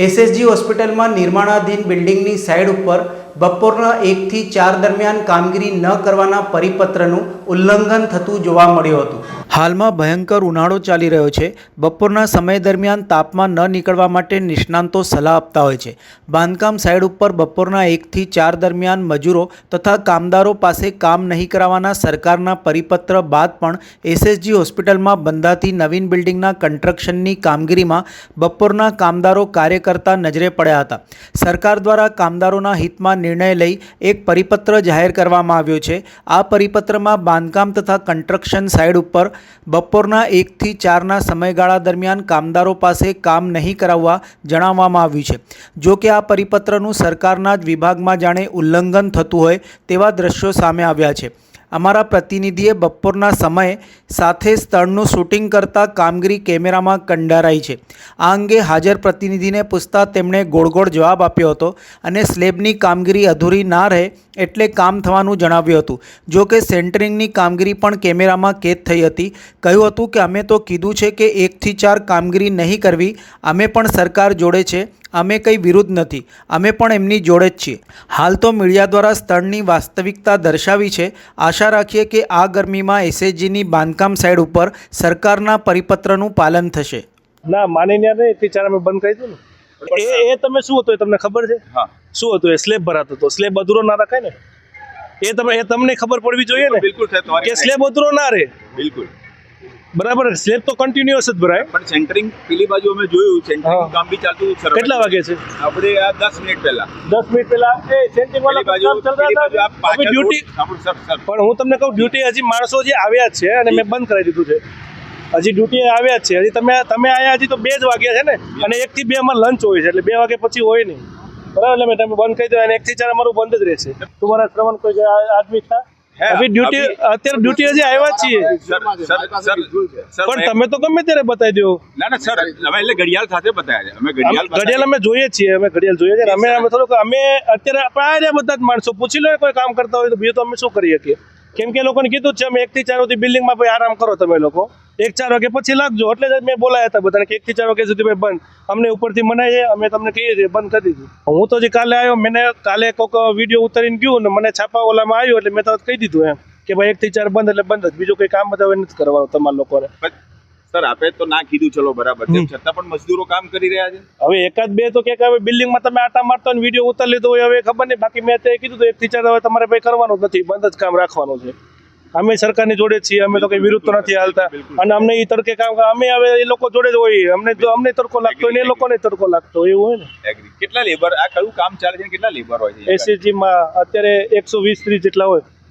SSG હોસ્પિટલમાં નિર્માણાધીન બિલ્ડિંગની side ઉપર બપોરના 1 થી 4 દરમિયાન કામગીરી ન કરવાના પરિપત્રનું ઉલ્લંઘન થતું જોવા મળ્યું હતું। હાલમાં ભયંકર ઉનાળો ચાલી રહ્યો છે। બપોરના સમય દરમિયાન તાપમાં ન નીકળવા માટે નિષ્ણાંતો સલાહ આપતા હોય છે। બાંધકામ સાઇડ ઉપર બપોરના 1 થી 4 દરમિયાન મજૂરો તથા કામદારો પાસે કામ નહીં કરાવવાના સરકારના પરિપત્ર બાદ પણ એસએસજી હોસ્પિટલમાં બંધાતી નવીન બિલ્ડિંગના કન્સ્ટ્રક્શનની કામગીરીમાં બપોરના કામદારો કાર્ય કરતા નજરે પડ્યા હતા। સરકાર દ્વારા કામદારોના હિતમાં નિર્ણય લઈ એક પરિપત્ર જાહેર કરવામાં આવ્યો છે। આ પરિપત્રમાં બાંધકામ તથા કન્સ્ટ્રક્શન સાઇડ ઉપર બપોરના 1 થી 4ના સમયગાળા દરમિયાન કામદારો પાસે કામ નહીં કરાવવા જણાવવામાં આવ્યું છે। જો કે આ પરિપત્રનું સરકારના જ વિભાગમાં જાણે ઉલ્લંઘન થતું હોય તેવા દ્રશ્યો સામે આવ્યા છે। અમારા પ્રતિનિધિએ બપોરના સમયે સાથે સ્થળનું શૂટિંગ કરતા કામગીરી કેમેરામાં કંડારાઈ છે। આ અંગે હાજર પ્રતિનિધિને પૂછતા તેમણે ગોળ જવાબ આપ્યો હતો અને સ્લેબની કામગીરી અધૂરી ના રહે એટલે કામ થવાનું જણાવ્યું હતું। જો કે સેન્ટરિંગની કામગીરી પણ કેમેરામાં કેદ થઈ હતી। કહ્યું હતું કે અમે તો કીધું છે કે 1 થી 4 કામગીરી નહીં કરવી। અમે પણ સરકાર જોડે છે, અમે કંઈ વિરુદ્ધ નથી, અમે પણ એમની જોડે જ છીએ। હાલ તો મીડિયા દ્વારા સ્થળની વાસ્તવિકતા દર્શાવી છે। આશા રાખીએ કે આ ગરમીમાં એસએસજીની બાંધકામ સાઇડ ઉપર સરકારના પરિપત્રનું પાલન થશે। ના માનીને નહીં થી 4 અમે બંધ કરી દીધું ને એ તમે શું હતું એ તમને ખબર છે? હા શું હતું? એ સ્લેબ ભરાતો હતો। સ્લેબ અધૂરો ના રખાય ને, એ તમને ખબર પડવી જોઈએ ને। બિલકુલ કે સ્લેબ અધૂરો ના રહે। બિલકુલ બરાબર, સ્લેબ તો કન્ટિન્યુઅસ જ ભરાય, પણ સેન્ટરિંગ પેલી બાજુ અમે જોયું સેન્ટરિંગ કામ બી ચાલતું હતું। કેટલા વાગે છે? આપણે આ 10 મિનિટ પહેલા એ સેન્ટરિંગ વાળા કામ ચાલતા હતા। આપણે ડ્યુટી પણ હું તમને કહું ડ્યુટી હજી માણસો જે આવ્યા છે અને મેં બંધ કરાવી દીધું છે। હજી ડ્યુટી આવ્યા જ છે, હજી તમે આયા હજી તો 2 જ વાગ્યા છે ને, અને 1 થી 2 માં લંચ હોય છે, એટલે 2 વાગ્યા પછી હોય નહીં, બરાબર। એટલે તમે બંધ કરી દો અને 1 થી 4 અમારું બંધ જ રહેશે। તમારા શ્રવણ કોઈ આદમી था અભી ડ્યુટી અત્યારે ડ્યુટી હજી આવ્યા છીએ, પણ તમે તો ગમે ત્યારે બતાવી દો। ના સર, અમે એટલે ઘડિયાળ સાથે બતાવ્યા છે। અમે ઘડિયાળ અમે જોઈએ છીએ, અમે થોડુંક અમે અત્યારે આપણે બધા જ માણસો પૂછી લો કોઈ કામ કરતા હોય તો બીજું તો અમે શું કરી શકીએ? કેમ કે લોકોને કીધું છે અમે 1 થી 4 સુધી બિલ્ડિંગમાં ભાઈ આરામ કરો, તમે લોકો 1-4 વાગે પછી લાગજો। એટલે જ મેં બોલાયા હતા બધાને કે 1 થી 4 વાગ્યા સુધી ભાઈ બંધ, અમને ઉપરથી મનાય છે, અમે તમને કહીએ છીએ બંધ કરી દીધું। હું તો જે કાલે આવ્યો, મને કાલે કોઈક વિડીયો ઉતારીને ગયું ને મને છાપા ઓલામાં આવ્યું એટલે મેં તો કહી દીધું એમ કે ભાઈ 1 થી 4 બંધ એટલે બંધ જ, બીજું કોઈ કામ બધા નથી કરવાનું તમારા લોકોને। સર આપે તો ના કીધું ચલો બરાબર, તેમ છતાં પણ મજદૂરો કામ કરી રહ્યા છે। હવે એકાદ બે તો કે હવે બિલ્ડિંગમાં તમે આટા મારતા ને વિડીયો ઉતારી લીધો હોય, હવે ખબર નહીં, બાકી મેં અત્યારે કીધું તો 1 થી 4 હવે તમારે ભાઈ કરવાનું નથી, બંધ જ કામ રાખવાનું છે। અમે સરકારની જોડે છીએ, અમે તો કઈ વિરુદ્ધ તો નથી હાલતા, અને અમને એ તડકે કામ અમે હવે એ લોકો જોડે જ હોય, અમને તડકો લાગતો હોય ને એ લોકોને તડકો લાગતો હોય, એવું હોય ને। કેટલા લેબર આ કયું કામ ચાલે છે, કેટલા લેબર હોય છે એસએસજી માં? અત્યારે 120-130 જેટલા હોય।